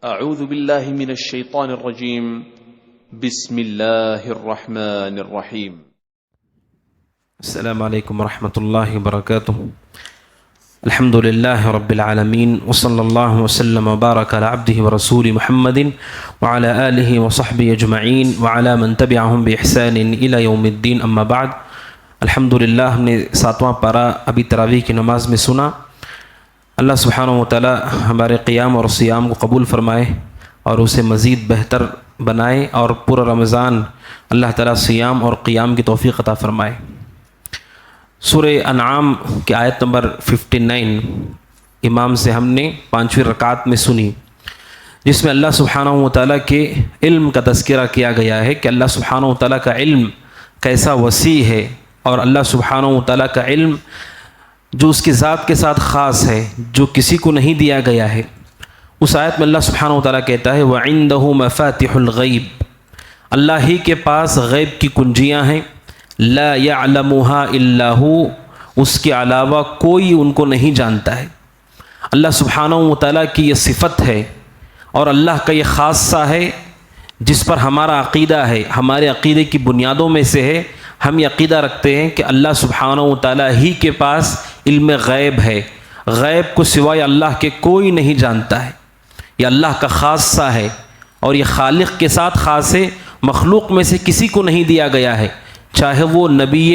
اعوذ باللہ من الشیطان الرجیم بسم اللہ الرحمن الرحیم السلام علیکم ورحمۃ اللہ وبرکاتہ. الحمد للہ رب العالمین وصلی اللہ وسلم وبارک علی عبدہ ورسول محمد وعلی آلہ وصحبہ اجمعین وعلی من تبعہم بإحسان الی یوم الدین. اما بعد. الحمد للہ ہم نے 7واں پارہ ابھی تراویح کی نماز میں سنا. اللہ سبحانہ و تعالی ہمارے قیام اور صیام کو قبول فرمائے اور اسے مزید بہتر بنائے اور پورا رمضان اللہ تعالی صیام اور قیام کی توفیق عطا فرمائے. سورہ انعام کی آیت نمبر 59 امام سے ہم نے 5ویں رکعت میں سنی، جس میں اللہ سبحانہ و تعالیٰ کے علم کا تذکرہ کیا گیا ہے کہ اللہ سبحانہ و تعالیٰ کا علم کیسا وسیع ہے، اور اللہ سبحانہ و تعالیٰ کا علم جو اس کی ذات کے ساتھ خاص ہے، جو کسی کو نہیں دیا گیا ہے. اس آیت میں اللہ سبحانہ و تعالیٰ کہتا ہے وَعِندَهُ مَفَاتِحُ الْغَيْبِ، اللہ ہی کے پاس غیب کی کنجیاں ہیں. لا يعلمها الا هو، اس کے علاوہ کوئی ان کو نہیں جانتا ہے. اللہ سبحانہ و تعالیٰ کی یہ صفت ہے اور اللہ کا یہ خاصہ ہے جس پر ہمارا عقیدہ ہے، ہمارے عقیدے کی بنیادوں میں سے ہے. ہم یہ عقیدہ رکھتے ہیں کہ اللہ سبحانہ و تعالیٰ ہی کے پاس علم غیب ہے، غیب کو سوائے اللہ کے کوئی نہیں جانتا ہے. یہ اللہ کا خاصہ ہے اور یہ خالق کے ساتھ خاص ہے، مخلوق میں سے کسی کو نہیں دیا گیا ہے، چاہے وہ نبی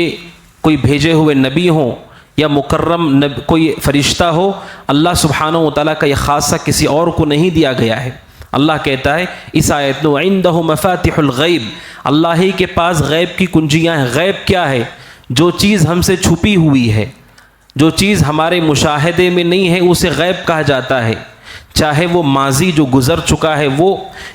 کوئی بھیجے ہوئے نبی ہوں یا مکرم کوئی فرشتہ ہو. اللہ سبحانہ و تعالیٰ کا یہ خاصہ کسی اور کو نہیں دیا گیا ہے. اللہ کہتا ہے اس آیت میں وَعِندَهُ مَفَاتِحُ الْغَيْبِ، اللہ ہی کے پاس غیب کی کنجیاں ہیں. غیب کیا ہے؟ جو چیز ہم سے چھپی ہوئی ہے، جو چیز ہمارے مشاہدے میں نہیں ہے، اسے غیب کہا جاتا ہے. چاہے وہ ماضی جو گزر چکا ہے وہ،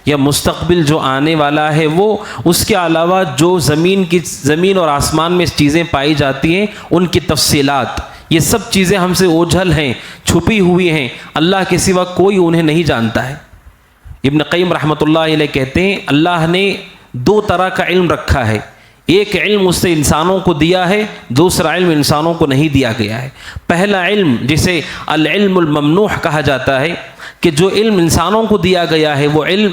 یا مستقبل جو آنے والا ہے وہ. اس کے علاوہ جو زمین اور آسمان میں چیزیں پائی جاتی ہیں ان کی تفصیلات، یہ سب چیزیں ہم سے اوجھل ہیں، چھپی ہوئی ہیں. اللہ کے سوا کوئی انہیں نہیں جانتا ہے. ابن قیم رحمۃ اللہ علیہ کہتے ہیں اللہ نے 2 طرح کا علم رکھا ہے. ایک علم اس نے انسانوں کو دیا ہے، دوسرا علم انسانوں کو نہیں دیا گیا ہے. پہلا علم جسے العلم الممنوح کہا جاتا ہے، کہ جو علم انسانوں کو دیا گیا ہے وہ علم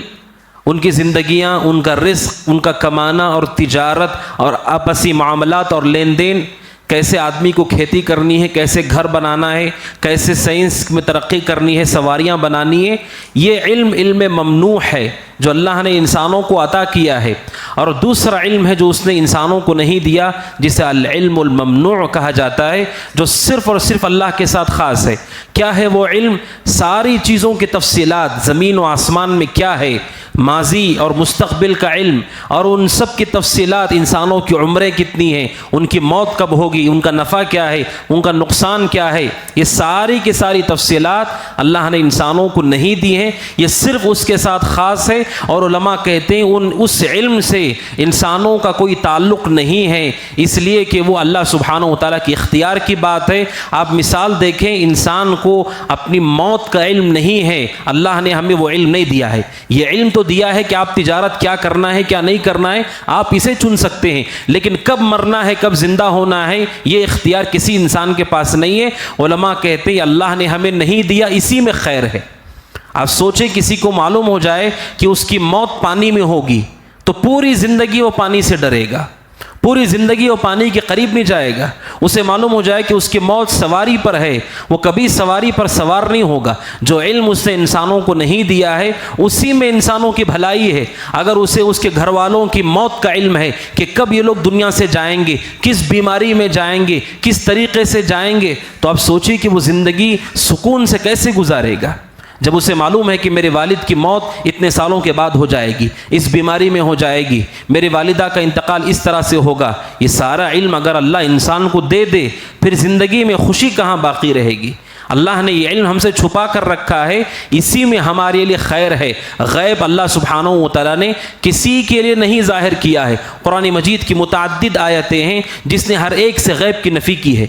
ان کی زندگیاں، ان کا رزق، ان کا کمانا اور تجارت اور آپسی معاملات اور لین دین، کیسے آدمی کو کھیتی کرنی ہے، کیسے گھر بنانا ہے، کیسے سائنس میں ترقی کرنی ہے، سواریاں بنانی ہے. یہ علم ممنوع ہے جو اللہ نے انسانوں کو عطا کیا ہے. اور دوسرا علم ہے جو اس نے انسانوں کو نہیں دیا، جسے العلم الممنوع کہا جاتا ہے، جو صرف اور صرف اللہ کے ساتھ خاص ہے. کیا ہے وہ علم؟ ساری چیزوں کی تفصیلات، زمین و آسمان میں کیا ہے، ماضی اور مستقبل کا علم، اور ان سب کی تفصیلات، انسانوں کی عمریں کتنی ہیں، ان کی موت کب ہوگی، ان کا نفع کیا ہے، ان کا نقصان کیا ہے، یہ ساری کی ساری تفصیلات اللہ نے انسانوں کو نہیں دی ہیں. یہ صرف اس کے ساتھ خاص ہے. اور علماء کہتے ہیں اس علم سے انسانوں کا کوئی تعلق نہیں ہے، اس لیے کہ وہ اللہ سبحانہ و تعالیٰ کی اختیار کی بات ہے. آپ مثال دیکھیں، انسان کو اپنی موت کا علم نہیں ہے، اللہ نے ہمیں وہ علم نہیں دیا ہے. یہ علم تو دیا ہے کہ آپ تجارت کیا کرنا ہے کیا نہیں کرنا ہے، آپ اسے چن سکتے ہیں، لیکن کب مرنا ہے کب زندہ ہونا ہے یہ اختیار کسی انسان کے پاس نہیں ہے. علماء کہتے ہیں اللہ نے ہمیں نہیں دیا، اسی میں خیر ہے. آپ سوچیں کسی کو معلوم ہو جائے کہ اس کی موت پانی میں ہوگی تو پوری زندگی وہ پانی سے ڈرے گا، پوری زندگی وہ پانی کے قریب نہیں جائے گا. اسے معلوم ہو جائے کہ اس کی موت سواری پر ہے، وہ کبھی سواری پر سوار نہیں ہوگا. جو علم اس نے انسانوں کو نہیں دیا ہے اسی میں انسانوں کی بھلائی ہے. اگر اسے اس کے گھر والوں کی موت کا علم ہے کہ کب یہ لوگ دنیا سے جائیں گے، کس بیماری میں جائیں گے، کس طریقے سے جائیں گے، تو آپ سوچیے کہ وہ زندگی سکون سے کیسے گزارے گا. جب اسے معلوم ہے کہ میرے والد کی موت اتنے سالوں کے بعد ہو جائے گی، اس بیماری میں ہو جائے گی، میرے والدہ کا انتقال اس طرح سے ہوگا، یہ سارا علم اگر اللہ انسان کو دے دے پھر زندگی میں خوشی کہاں باقی رہے گی. اللہ نے یہ علم ہم سے چھپا کر رکھا ہے، اسی میں ہمارے لیے خیر ہے. غیب اللہ سبحانہ و تعالیٰ نے کسی کے لیے نہیں ظاہر کیا ہے. قرآن مجید کی متعدد آیتیں ہیں جس نے ہر ایک سے غیب کی نفی کی ہے.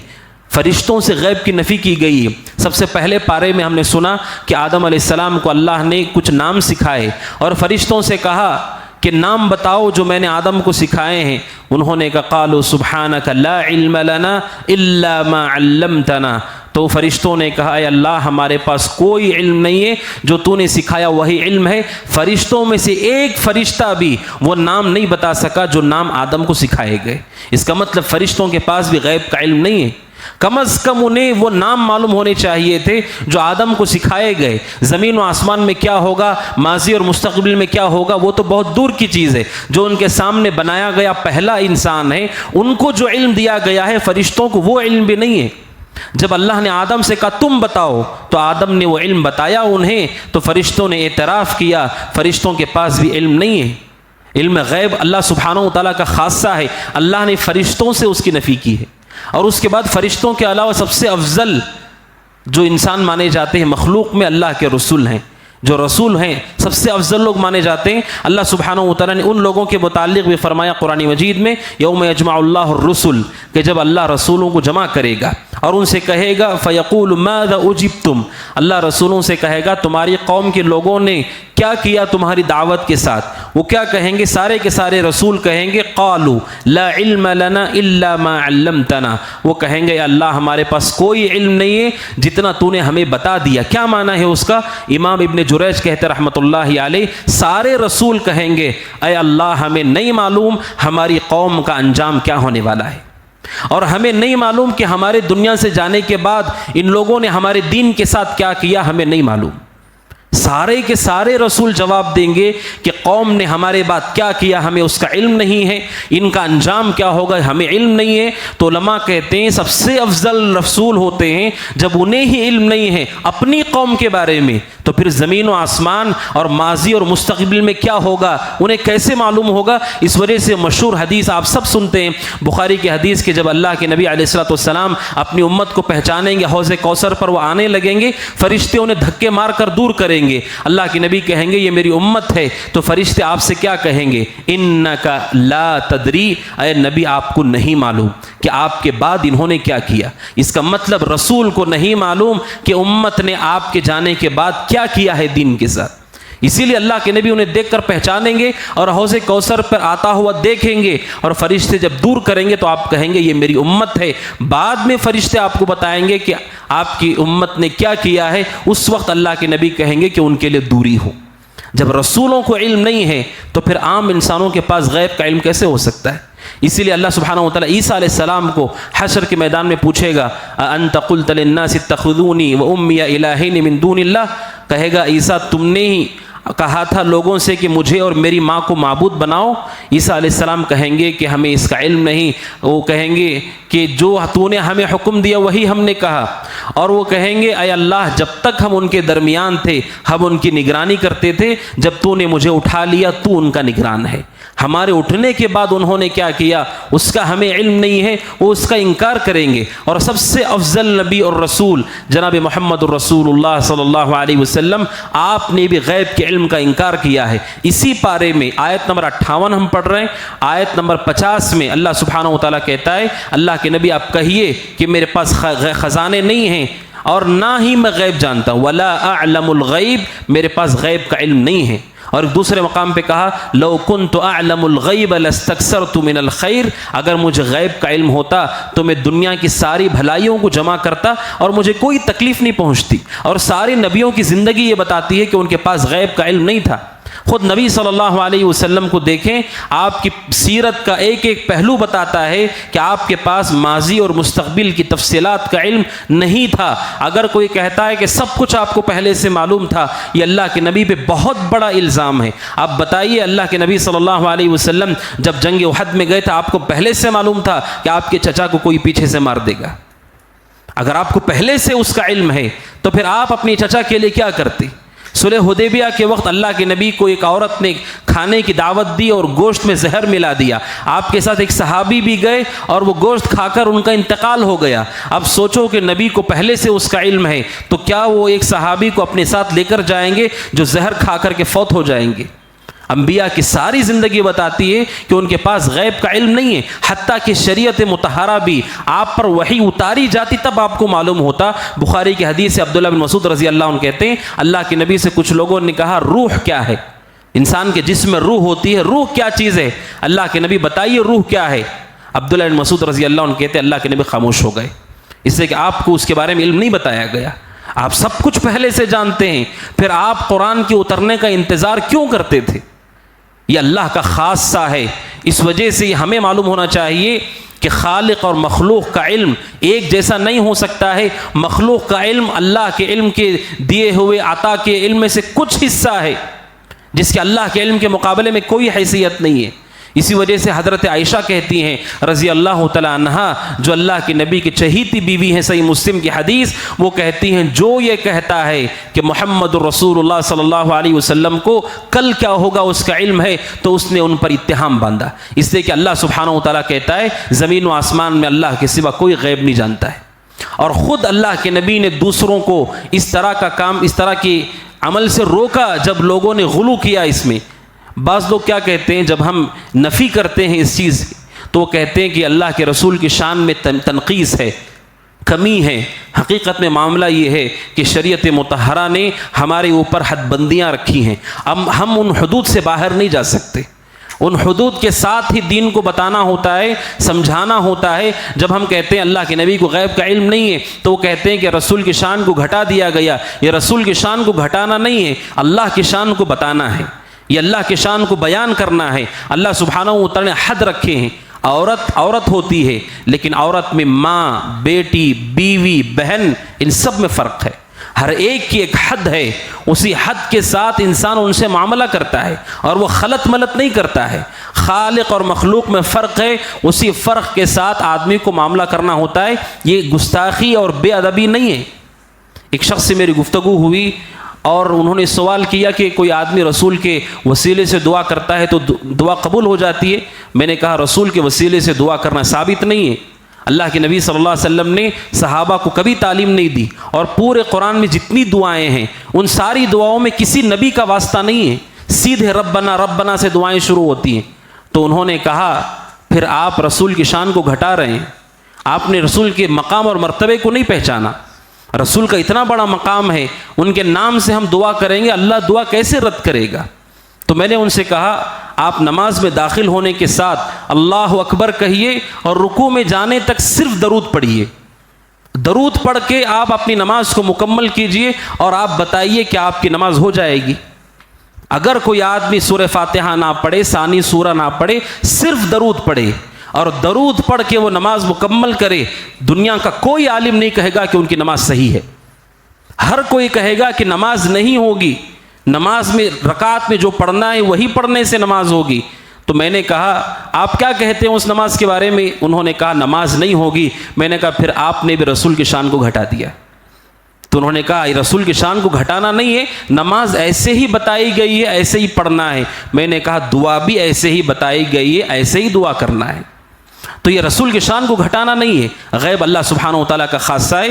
فرشتوں سے غیب کی نفی کی گئی ہے. سب سے پہلے پارے میں ہم نے سنا کہ آدم علیہ السلام کو اللہ نے کچھ نام سکھائے اور فرشتوں سے کہا کہ نام بتاؤ جو میں نے آدم کو سکھائے ہیں. انہوں نے کہا قالوا سبحانک لا علم لنا الا ما علمتنا، تو فرشتوں نے کہا اے اللہ ہمارے پاس کوئی علم نہیں ہے، جو تو نے سکھایا وہی علم ہے۔ فرشتوں میں سے ایک فرشتہ بھی وہ نام نہیں بتا سکا جو نام آدم کو سکھائے گئے۔ اس کا مطلب فرشتوں کے پاس بھی غیب کا علم نہیں ہے، کم از کم انہیں وہ نام معلوم ہونے چاہیے تھے جو آدم کو سکھائے گئے۔ زمین و آسمان میں کیا ہوگا، ماضی اور مستقبل میں کیا ہوگا، وہ تو بہت دور کی چیز ہے۔ جو ان کے سامنے بنایا گیا پہلا انسان ہے، ان کو جو علم دیا گیا ہے، فرشتوں کو وہ علم بھی نہیں ہے۔ جب اللہ نے آدم سے کہا تم بتاؤ، تو آدم نے وہ علم بتایا انہیں، تو فرشتوں نے اعتراف کیا فرشتوں کے پاس بھی علم نہیں ہے۔ علم غیب اللہ سبحانہ و تعالیٰ کا خاصہ ہے، اللہ نے فرشتوں سے اس کی نفی کی ہے۔ اور اس کے بعد فرشتوں کے علاوہ سب سے افضل جو انسان مانے جاتے ہیں مخلوق میں، اللہ کے رسول ہیں۔ جو رسول ہیں سب سے افضل لوگ مانے جاتے ہیں۔ اللہ سبحانہ و تعالیٰ نے ان لوگوں کے متعلق بھی فرمایا قرآن مجید میں، یوم یجمع اللہ الرسل، کہ جب اللہ رسولوں کو جمع کرے گا اور ان سے کہے گا فیقول ماذا اجبتم، اللہ رسولوں سے کہے گا تمہاری قوم کے لوگوں نے کیا کیا تمہاری دعوت کے ساتھ؟ وہ کیا کہیں گے؟ سارے کے سارے رسول کہیں گے قالوا لا علم لنا الا ما علمتنا، وہ کہیں گے اللہ ہمارے پاس کوئی علم نہیں ہے جتنا تو نے ہمیں بتا دیا۔ کیا معنی ہے اس کا؟ امام ابن جریج کہتے رحمۃ اللہ علیہ سارے رسول کہیں گے اے اللہ ہمیں نہیں معلوم ہماری قوم کا انجام کیا ہونے والا ہے، اور ہمیں نہیں معلوم کہ ہمارے دنیا سے جانے کے بعد ان لوگوں نے ہمارے دین کے ساتھ کیا کیا، ہمیں نہیں معلوم۔ سارے کے سارے رسول جواب دیں گے کہ قوم نے ہمارے بعد کیا کیا ہمیں اس کا علم نہیں ہے، ان کا انجام کیا ہوگا ہمیں علم نہیں ہے۔ تو علماء کہتے ہیں سب سے افضل رسول ہوتے ہیں جب انہیں ہی علم نہیں ہے اپنی قوم کے بارے میں، تو پھر زمین و آسمان اور ماضی اور مستقبل میں کیا ہوگا انہیں کیسے معلوم ہوگا؟ اس وجہ سے مشہور حدیث آپ سب سنتے ہیں، بخاری کی حدیث کہ جب اللہ کے نبی علیہ الصلوۃ والسلام اپنی امت کو پہچانیں گے حوض کوثر پر وہ آنے لگیں گے، فرشتے انہیں دھکے مار کر دور کریں گے۔ اللہ کے نبی کہیں گے یہ میری امت ہے، تو فرشتے آپ سے کیا کہیں گے؟ انکا لا تدری، اے نبی آپ کو نہیں معلوم کہ آپ کے بعد انہوں نے کیا کیا۔ اس کا مطلب رسول کو نہیں معلوم کہ امت نے آپ کے جانے کے بعد کیا کیا ہے دین کے ساتھ۔ اسی لیے اللہ کے نبی انہیں دیکھ کر پہچانیں گے اور حوض کوثر پر آتا ہوا دیکھیں گے، اور فرشتے جب دور کریں گے تو آپ کہیں گے یہ میری امت ہے۔ بعد میں فرشتے آپ کو بتائیں گے کہ آپ کی امت نے کیا کیا ہے، اس وقت اللہ کے نبی کہیں گے کہ ان کے لیے دوری ہو۔ جب رسولوں کو علم نہیں ہے تو پھر عام انسانوں کے پاس غیب کا علم کیسے ہو سکتا ہے؟ اسی لیے اللہ سبحانہ و تعالیٰ عیسیٰ علیہ السلام کو حشر کے میدان میں پوچھے گا انت قلت للناس اتخذونی وامی الہین من دون اللہ، کہے گا عیسیٰ تم نے ہی کہا تھا لوگوں سے کہ مجھے اور میری ماں کو معبود بناؤ۔ عیسیٰ علیہ السلام کہیں گے کہ ہمیں اس کا علم نہیں، وہ کہیں گے کہ جو تو نے ہمیں حکم دیا وہی ہم نے کہا، اور وہ کہیں گے اے اللہ جب تک ہم ان کے درمیان تھے ہم ان کی نگرانی کرتے تھے، جب تو نے مجھے اٹھا لیا تو ان کا نگران ہے۔ ہمارے اٹھنے کے بعد انہوں نے کیا کیا اس کا ہمیں علم نہیں ہے، وہ اس کا انکار کریں گے۔ اور سب سے افضل نبی اور رسول جناب محمد الرسول اللہ صلی اللہ علیہ وسلم، آپ نے بھی غیب کے علم کا انکار کیا ہے۔ اسی پارے میں آیت نمبر 58 ہم پڑھ رہے ہیں، آیت نمبر 50 میں اللہ سبحانہ و تعالیٰ کہتا ہے اللہ کے نبی آپ کہیے کہ میرے پاس خزانے نہیں ہیں اور نہ ہی میں غیب جانتا ہوں، ولا اعلم الغیب، میرے پاس غیب کا علم نہیں ہے۔ اور دوسرے مقام پہ کہا لو کنت اعلم الغیب لاستکثرت من الخیر، اگر مجھے غیب کا علم ہوتا تو میں دنیا کی ساری بھلائیوں کو جمع کرتا اور مجھے کوئی تکلیف نہیں پہنچتی۔ اور سارے نبیوں کی زندگی یہ بتاتی ہے کہ ان کے پاس غیب کا علم نہیں تھا۔ خود نبی صلی اللہ علیہ وسلم کو دیکھیں، آپ کی سیرت کا ایک ایک پہلو بتاتا ہے کہ آپ کے پاس ماضی اور مستقبل کی تفصیلات کا علم نہیں تھا۔ اگر کوئی کہتا ہے کہ سب کچھ آپ کو پہلے سے معلوم تھا، یہ اللہ کے نبی پہ بہت بڑا الزام ہے۔ آپ بتائیے اللہ کے نبی صلی اللہ علیہ وسلم جب جنگ احد میں گئے تھے آپ کو پہلے سے معلوم تھا کہ آپ کے چچا کو کوئی پیچھے سے مار دے گا؟ اگر آپ کو پہلے سے اس کا علم ہے تو پھر آپ اپنی چچا کے لیے کیا کرتے؟ صلح حدیبیہ کے وقت اللہ کے نبی کو ایک عورت نے کھانے کی دعوت دی اور گوشت میں زہر ملا دیا، آپ کے ساتھ ایک صحابی بھی گئے اور وہ گوشت کھا کر ان کا انتقال ہو گیا۔ اب سوچو کہ نبی کو پہلے سے اس کا علم ہے تو کیا وہ ایک صحابی کو اپنے ساتھ لے کر جائیں گے جو زہر کھا کر کے فوت ہو جائیں گے؟ انبیاء کی ساری زندگی بتاتی ہے کہ ان کے پاس غیب کا علم نہیں ہے، حتیٰ کہ شریعت مطہرہ بھی آپ پر وحی اتاری جاتی تب آپ کو معلوم ہوتا۔ بخاری کی حدیث سے عبداللہ بن مسعود رضی اللہ عنہ کہتے ہیں اللہ کے نبی سے کچھ لوگوں نے کہا روح کیا ہے؟ انسان کے جسم میں روح ہوتی ہے، روح کیا چیز ہے؟ اللہ کے نبی بتائیے روح کیا ہے؟ عبداللہ بن مسعود رضی اللہ عنہ کہتے ہیں اللہ کے نبی خاموش ہو گئے، اس لیے کہ آپ کو اس کے بارے میں علم نہیں بتایا گیا، آپ سب کچھ پہلے سے جانتے ہیں، پھر آپ قرآن کے اترنے کا انتظار کیوں کرتے تھے؟ یہ اللہ کا خاصہ ہے، اس وجہ سے ہمیں معلوم ہونا چاہیے کہ خالق اور مخلوق کا علم ایک جیسا نہیں ہو سکتا ہے۔ مخلوق کا علم اللہ کے علم کے دیے ہوئے عطا کے علم میں سے کچھ حصہ ہے، جس کے اللہ کے علم کے مقابلے میں کوئی حیثیت نہیں ہے۔ اسی وجہ سے حضرت عائشہ کہتی ہیں رضی اللہ تعالیٰ عنہا، جو اللہ کے نبی کی چہیتی بیوی ہیں، صحیح مسلم کی حدیث، وہ کہتی ہیں جو یہ کہتا ہے کہ محمد الرسول اللہ صلی اللہ علیہ وسلم کو کل کیا ہوگا اس کا علم ہے، تو اس نے ان پر اتہام باندھا، اس لیے کہ اللہ سبحانہ و تعالیٰ کہتا ہے زمین و آسمان میں اللہ کے سوا کوئی غیب نہیں جانتا ہے، اور خود اللہ کے نبی نے دوسروں کو اس طرح کا کام، اس طرح کے عمل سے روکا جب لوگوں نے غلو کیا اس میں۔ بعض لوگ کیا کہتے ہیں، جب ہم نفی کرتے ہیں اس چیز کی تو وہ کہتے ہیں کہ اللہ کے رسول کی شان میں تنقیص ہے، کمی ہے۔ حقیقت میں معاملہ یہ ہے کہ شریعت مطہرہ نے ہمارے اوپر حد بندیاں رکھی ہیں، ہم ان حدود سے باہر نہیں جا سکتے، ان حدود کے ساتھ ہی دین کو بتانا ہوتا ہے، سمجھانا ہوتا ہے۔ جب ہم کہتے ہیں اللہ کے نبی کو غیب کا علم نہیں ہے تو وہ کہتے ہیں کہ رسول کی شان کو گھٹا دیا گیا، یہ رسول کی شان کو گھٹانا نہیں ہے، اللہ کی شان کو بتانا ہے، یہ اللہ کی شان کو بیان کرنا ہے۔ اللہ سبحانہ و تعالی نے حد رکھے ہیں، عورت ہوتی ہے، لیکن عورت میں ماں، بیٹی، بیوی، بہن، ان سب میں فرق ہے، ہر ایک کی ایک حد ہے، اسی حد کے ساتھ انسان ان سے معاملہ کرتا ہے اور وہ خلط ملط نہیں کرتا ہے۔ خالق اور مخلوق میں فرق ہے، اسی فرق کے ساتھ آدمی کو معاملہ کرنا ہوتا ہے، یہ گستاخی اور بے ادبی نہیں ہے۔ ایک شخص سے میری گفتگو ہوئی اور انہوں نے سوال کیا کہ کوئی آدمی رسول کے وسیلے سے دعا کرتا ہے تو دعا قبول ہو جاتی ہے؟ میں نے کہا رسول کے وسیلے سے دعا کرنا ثابت نہیں ہے، اللہ کے نبی صلی اللہ علیہ وسلم نے صحابہ کو کبھی تعلیم نہیں دی، اور پورے قرآن میں جتنی دعائیں ہیں ان ساری دعاؤں میں کسی نبی کا واسطہ نہیں ہے، سیدھے ربنا ربنا سے دعائیں شروع ہوتی ہیں۔ تو انہوں نے کہا پھر آپ رسول کی شان کو گھٹا رہے ہیں، آپ نے رسول کے مقام اور مرتبے کو نہیں پہچانا۔ رسول کا اتنا بڑا مقام ہے، ان کے نام سے ہم دعا کریں گے، اللہ دعا کیسے رد کرے گا؟ تو میں نے ان سے کہا آپ نماز میں داخل ہونے کے ساتھ اللہ اکبر کہیے اور رکوع میں جانے تک صرف درود پڑھیے، درود پڑھ کے آپ اپنی نماز کو مکمل کیجئے اور آپ بتائیے کہ آپ کی نماز ہو جائے گی۔ اگر کوئی آدمی سورہ فاتحہ نہ پڑھے، ثانی سورہ نہ پڑھے، صرف درود پڑھے اور درود پڑھ کے وہ نماز مکمل کرے، دنیا کا کوئی عالم نہیں کہے گا کہ ان کی نماز صحیح ہے، ہر کوئی کہے گا کہ نماز نہیں ہوگی، نماز میں رکعت میں جو پڑھنا ہے وہی پڑھنے سے نماز ہوگی۔ تو میں نے کہا آپ کیا کہتے ہیں اس نماز کے بارے میں؟ انہوں نے کہا نماز نہیں ہوگی۔ میں نے کہا پھر آپ نے بھی رسول کی شان کو گھٹا دیا۔ تو انہوں نے کہا رسول کی شان کو گھٹانا نہیں ہے، نماز ایسے ہی بتائی گئی ہے، ایسے ہی پڑھنا ہے۔ میں نے کہا دعا بھی ایسے ہی بتائی گئی ہے، ایسے ہی دعا کرنا ہے۔ تو یہ رسول کی شان کو گھٹانا نہیں ہے، غیب اللہ سبحانہ و تعالیٰ کا خاصہ ہے۔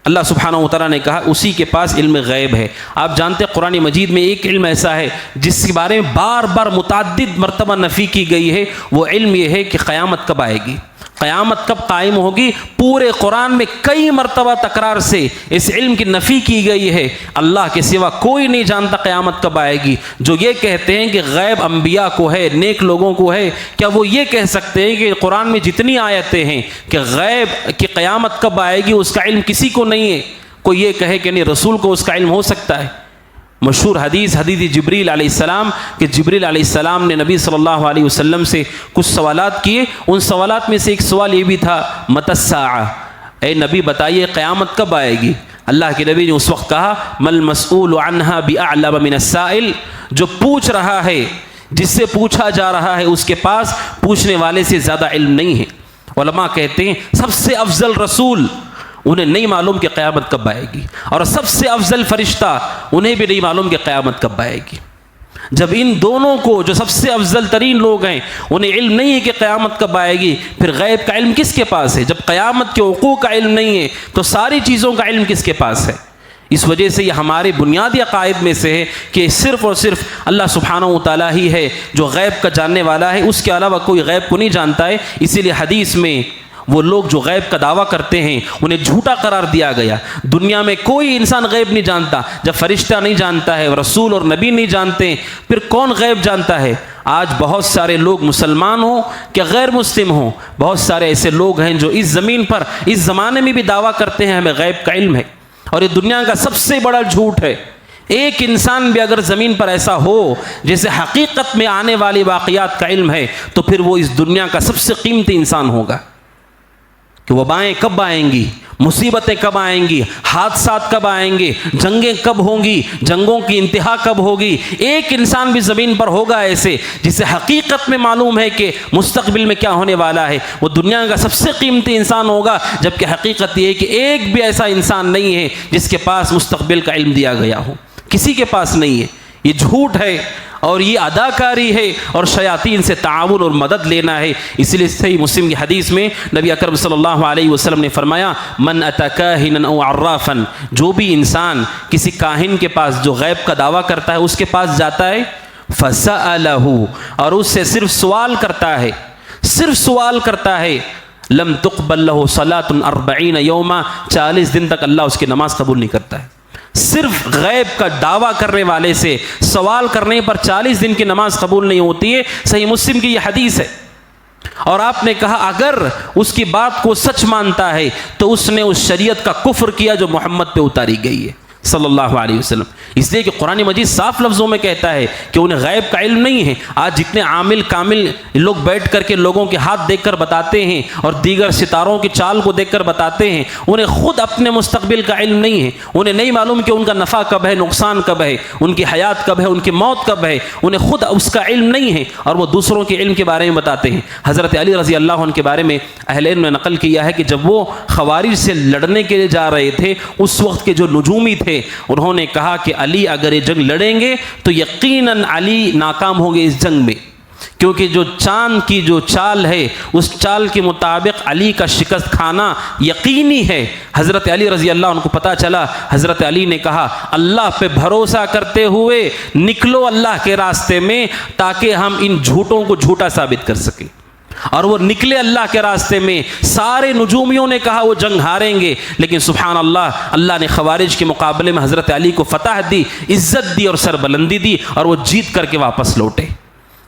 اللہ سبحانہ و تعالیٰ نے کہا اسی کے پاس علم غیب ہے۔ آپ جانتے ہیں قرآن مجید میں ایک علم ایسا ہے جس کے بارے میں بار بار متعدد مرتبہ نفی کی گئی ہے، وہ علم یہ ہے کہ قیامت کب آئے گی، قیامت کب قائم ہوگی۔ پورے قرآن میں کئی مرتبہ تکرار سے اس علم کی نفی کی گئی ہے، اللہ کے سوا کوئی نہیں جانتا قیامت کب آئے گی۔ جو یہ کہتے ہیں کہ غیب انبیاء کو ہے، نیک لوگوں کو ہے، کیا وہ یہ کہہ سکتے ہیں کہ قرآن میں جتنی آیتیں ہیں کہ غیب کی قیامت کب آئے گی اس کا علم کسی کو نہیں ہے؟ کوئی یہ کہے کہ نہیں رسول کو اس کا علم ہو سکتا ہے؟ مشہور حدیث جبریل علیہ السلام کہ جبریل علیہ السلام نے نبی صلی اللہ علیہ وسلم سے کچھ سوالات کیے، ان سوالات میں سے ایک سوال یہ بھی تھا متی الساعہ، اے نبی بتائیے قیامت کب آئے گی؟ اللہ کے نبی نے اس وقت کہا مل مسئول عنہا بأعلم من السائل، جو پوچھ رہا ہے، جس سے پوچھا جا رہا ہے اس کے پاس پوچھنے والے سے زیادہ علم نہیں ہے۔ علماء کہتے ہیں سب سے افضل رسول انہیں نہیں معلوم کہ قیامت کب آئے گی، اور سب سے افضل فرشتہ انہیں بھی نہیں معلوم کہ قیامت کب آئے گی۔ جب ان دونوں کو جو سب سے افضل ترین لوگ ہیں انہیں علم نہیں ہے کہ قیامت کب آئے گی، پھر غیب کا علم کس کے پاس ہے؟ جب قیامت کے وقوع کا علم نہیں ہے تو ساری چیزوں کا علم کس کے پاس ہے؟ اس وجہ سے یہ ہمارے بنیادی عقائد میں سے ہے کہ صرف اور صرف اللہ سبحانہ و تعالیٰ ہی ہے جو غیب کا جاننے والا ہے، اس کے علاوہ کوئی غیب کو نہیں جانتا ہے۔ اسی لیے حدیث میں وہ لوگ جو غیب کا دعویٰ کرتے ہیں انہیں جھوٹا قرار دیا گیا۔ دنیا میں کوئی انسان غیب نہیں جانتا، جب فرشتہ نہیں جانتا ہے، رسول اور نبی نہیں جانتے، پھر کون غیب جانتا ہے؟ آج بہت سارے لوگ مسلمان ہوں کہ غیر مسلم ہوں، بہت سارے ایسے لوگ ہیں جو اس زمین پر اس زمانے میں بھی دعویٰ کرتے ہیں ہمیں غیب کا علم ہے، اور یہ دنیا کا سب سے بڑا جھوٹ ہے۔ ایک انسان بھی اگر زمین پر ایسا ہو جیسے حقیقت میں آنے والی واقعات کا علم ہے تو پھر وہ اس دنیا کا سب سے قیمتی انسان ہوگا، کہ وبائیں کب آئیں گی، مصیبتیں کب آئیں گی، حادثات کب آئیں گے، جنگیں کب ہوں گی، جنگوں کی انتہا کب ہوگی۔ ایک انسان بھی زمین پر ہوگا ایسے جسے حقیقت میں معلوم ہے کہ مستقبل میں کیا ہونے والا ہے، وہ دنیا کا سب سے قیمتی انسان ہوگا، جبکہ حقیقت یہ ہے کہ ایک بھی ایسا انسان نہیں ہے جس کے پاس مستقبل کا علم دیا گیا ہو، کسی کے پاس نہیں ہے۔ یہ جھوٹ ہے اور یہ اداکاری ہے اور شیاطین سے تعاون اور مدد لینا ہے۔ اس لیے صحیح مسلم کی حدیث میں نبی اکرم صلی اللہ علیہ وسلم نے فرمایا، من اتی کاہنا او عرافا، جو بھی انسان کسی کاہن کے پاس جو غیب کا دعویٰ کرتا ہے اس کے پاس جاتا ہے، فسألہ، اور اس سے صرف سوال کرتا ہے، صرف سوال کرتا ہے، لم تقبل له صلاۃ 40 یوما، 40 دن تک اللہ اس کی نماز قبول نہیں کرتا ہے۔ صرف غیب کا دعویٰ کرنے والے سے سوال کرنے پر 40 دن کی نماز قبول نہیں ہوتی ہے۔ صحیح مسلم کی یہ حدیث ہے۔ اور آپ نے کہا اگر اس کی بات کو سچ مانتا ہے تو اس نے اس شریعت کا کفر کیا جو محمد پہ اتاری گئی ہے صلی اللہ علیہ وسلم۔ اس لیے کہ قرآن مجید صاف لفظوں میں کہتا ہے کہ انہیں غیب کا علم نہیں ہے۔ آج جتنے عامل کامل لوگ بیٹھ کر کے لوگوں کے ہاتھ دیکھ کر بتاتے ہیں اور دیگر ستاروں کی چال کو دیکھ کر بتاتے ہیں، انہیں خود اپنے مستقبل کا علم نہیں ہے، انہیں نہیں معلوم کہ ان کا نفع کب ہے، نقصان کب ہے، ان کی حیات کب ہے، ان کی موت کب ہے، انہیں خود اس کا علم نہیں ہے اور وہ دوسروں کے علم کے بارے میں بتاتے ہیں۔ حضرت علی رضی اللہ عنہ کے بارے میں اہل علم نے نقل کیا ہے کہ جب وہ خوارج سے لڑنے کے لیے جا رہے تھے، اس وقت کے جو نجومی تھے انہوں نے کہا کہ علی اگر یہ جنگ لڑیں گے تو یقیناً علی ناکام ہوں گے اس جنگ میں، کیونکہ جو چاند کی جو چال ہے اس چال کے مطابق علی کا شکست کھانا یقینی ہے۔ حضرت علی رضی اللہ عنہ کو پتہ چلا، حضرت علی نے کہا اللہ پہ بھروسہ کرتے ہوئے نکلو اللہ کے راستے میں تاکہ ہم ان جھوٹوں کو جھوٹا ثابت کر سکیں، اور وہ نکلے اللہ کے راستے میں۔ سارے نجومیوں نے کہا وہ جنگ ہاریں گے، لیکن سبحان اللہ، اللہ نے خوارج کے مقابلے میں حضرت علی کو فتح دی، عزت دی اور سربلندی دی، اور وہ جیت کر کے واپس لوٹے۔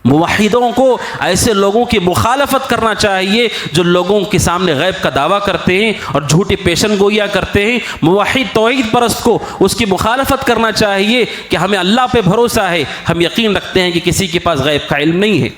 موحدوں کو ایسے لوگوں کی مخالفت کرنا چاہیے جو لوگوں کے سامنے غیب کا دعویٰ کرتے ہیں اور جھوٹی پیشن گوئیاں کرتے ہیں۔ موحد توحید پرست کو اس کی مخالفت کرنا چاہیے کہ ہمیں اللہ پہ بھروسہ ہے، ہم یقین رکھتے ہیں کہ کسی کے پاس غیب کا علم نہیں ہے۔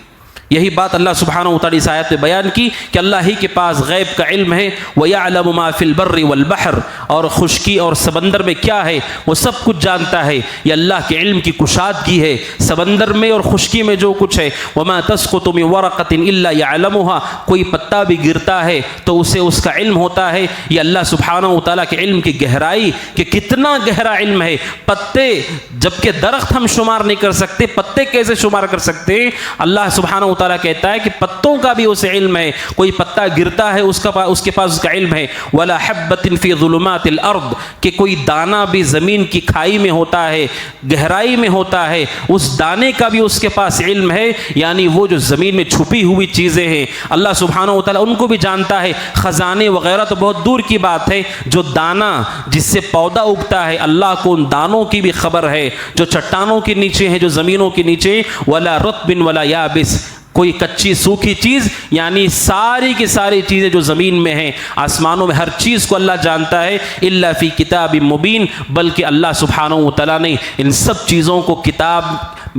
یہی بات اللہ سبحانہ وتعالی اس آیت میں بیان کی کہ اللہ ہی کے پاس غیب کا علم ہے۔ وَيَعْلَمُ مَا فِي الْبَرِّ وَالْبَحْرِ، اور خشکی اور سمندر میں کیا ہے وہ سب کچھ جانتا ہے۔ یہ اللہ کے علم کی کشادگی ہے، سمندر میں اور خشکی میں جو کچھ ہے۔ وَمَا تَسْقُطُ مِن وَرَقَةٍ إِلَّا يَعْلَمُهَا، کوئی پتا بھی گرتا ہے تو اسے اس کا علم ہوتا ہے۔ یہ اللہ سبحانہ وتعالی کے علم کی گہرائی کہ کتنا گہرا علم ہے۔ پتے جبکہ درخت ہم شمار نہیں کر سکتے، پتے کیسے شمار کر سکتے ہیں؟ اللہ سبحانہ وتعالی کہتا ہے کہ پتوں کا بھی اسے علم ہے، کوئی پتا گرتا ہے اس کے پاس اس کا علم ہے۔ وَلَا حَبَّةٍ فِي ظُلُمَاتِ الْأَرْضِ، کہ کوئی دانہ بھی زمین کی کھائی میں ہوتا ہے، گہرائی میں ہوتا ہے، اس دانے کا بھی اس کے پاس علم ہے۔ یعنی وہ جو زمین میں چھپی ہوئی چیزیں ہیں اللہ سبحانہ وتعالی ان کو بھی جانتا ہے۔ خزانے وغیرہ تو بہت دور کی بات ہے، جو دانہ جس سے پودا اگتا ہے اللہ کو ان دانوں کی بھی خبر ہے جو چٹانوں کے نیچے ہیں، جو زمینوں کے نیچے۔ وَلَا رَطْبٍ وَلَا يَابِسٍ، کوئی کچی سوکھی چیز، یعنی ساری کی ساری چیزیں جو زمین میں ہیں، آسمانوں میں، ہر چیز کو اللہ جانتا ہے۔ الا فی کتاب مبین، بلکہ اللہ سبحانہ وتعالی نے ان سب چیزوں کو کتاب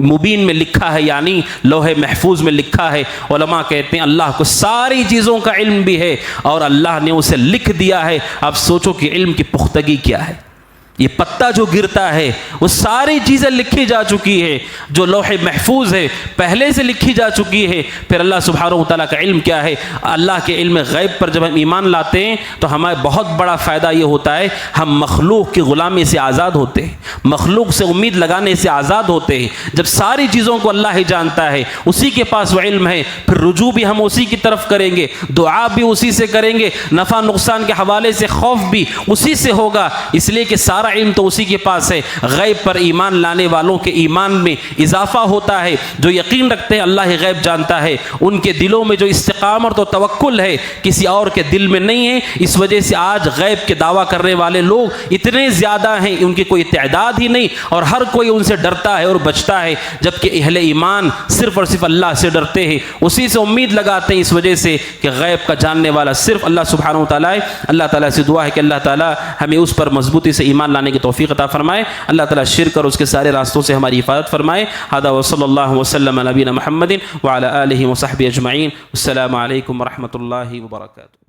مبین میں لکھا ہے، یعنی لوح محفوظ میں لکھا ہے۔ علماء کہتے ہیں اللہ کو ساری چیزوں کا علم بھی ہے اور اللہ نے اسے لکھ دیا ہے۔ اب سوچو کہ علم کی پختگی کیا ہے۔ یہ پتا جو گرتا ہے وہ ساری چیزیں لکھی جا چکی ہے، جو لوح محفوظ ہے پہلے سے لکھی جا چکی ہے۔ پھر اللہ سبحانہ وتعالیٰ کا علم کیا ہے؟ اللہ کے علم غیب پر جب ہم ایمان لاتے ہیں تو ہمارا بہت بڑا فائدہ یہ ہوتا ہے، ہم مخلوق کی غلامی سے آزاد ہوتے ہیں، مخلوق سے امید لگانے سے آزاد ہوتے ہیں۔ جب ساری چیزوں کو اللہ ہی جانتا ہے، اسی کے پاس وہ علم ہے، پھر رجوع بھی ہم اسی کی طرف کریں گے، دعا بھی اسی سے کریں گے، نفع نقصان کے حوالے سے خوف بھی اسی سے ہوگا۔ اس لیے کہ سارا سارا علم تو اسی کے پاس ہے۔ غیب پر ایمان لانے والوں کے ایمان میں اضافہ ہوتا ہے، جو یقین رکھتے ہیں اللہ غیب جانتا ہے، ان کے دلوں میں جو استقامت اور توکل ہے کسی اور کے دل میں نہیں ہے۔ اس وجہ سے آج غیب کے دعویٰ کرنے والے لوگ اتنے زیادہ ہیں، ان کی کوئی تعداد ہی نہیں، اور ہر کوئی ان سے ڈرتا ہے اور بچتا ہے، جبکہ اہل ایمان صرف اور صرف اللہ سے ڈرتے ہیں، اسی سے امید لگاتے ہیں، اس وجہ سے کہ غیب کا جاننے والا صرف اللہ سبحانہ و تعالیٰ ہے۔ اللہ تعالیٰ سے دعا ہے کہ اللہ تعالیٰ ہمیں اس پر مضبوطی سے ایمان لانے کی توفیق عطا فرمائے، اللہ تعالیٰ شرک اور اس کے سارے راستوں سے ہماری حفاظت فرمائے۔ ھذا وصلی اللہ وسلم علی نبینا محمد وعلی آلہ وصحبہ اجمعین۔ السلام علیکم ورحمۃ اللہ وبرکاتہ۔